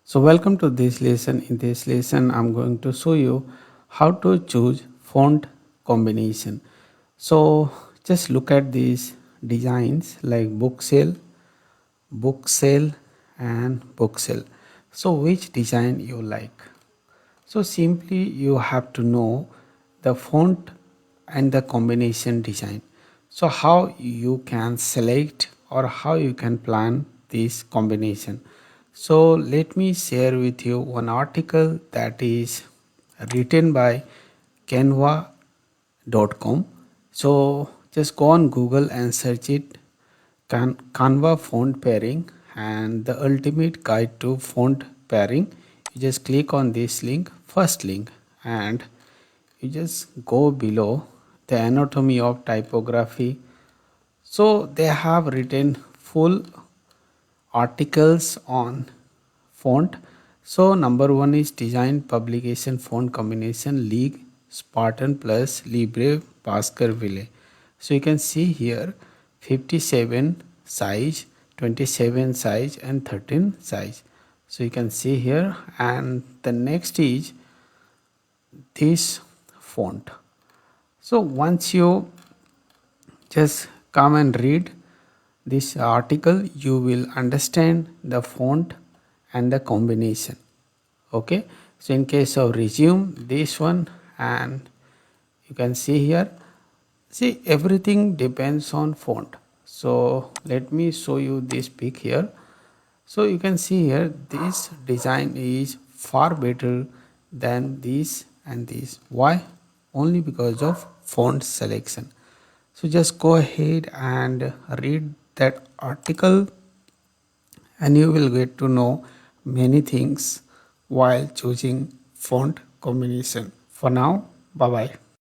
So welcome to this lesson. In this lesson I'm going to show you how to choose font combination. So just look at these designs like book sale and book sale. So which design you like? So simply you have to know the font and the combination design. So how you can select or how you can plan this combination. So let me share with you one article that is written by canva.com. So just go on Google and search it, Canva font pairing and the ultimate guide to font pairing. You just click on this link, first link, and you just go below the anatomy of typography. So they have written full articles on font. So number one is design publication font combination League Spartan plus Libre Baskerville. So you can see here 57 size, 27 size and 13 size. So you can see here, and the next is this font. So once you just come and read this article, you will understand the font and the combination. Okay, so in case of resume, this one, and you can see here, see everything depends on font. So let me show you this pic here. So you can see here this design is far better than this and this. Why? Only because of font selection. So just go ahead and read that article and you will get to know many things while choosing font combination. For now, bye bye.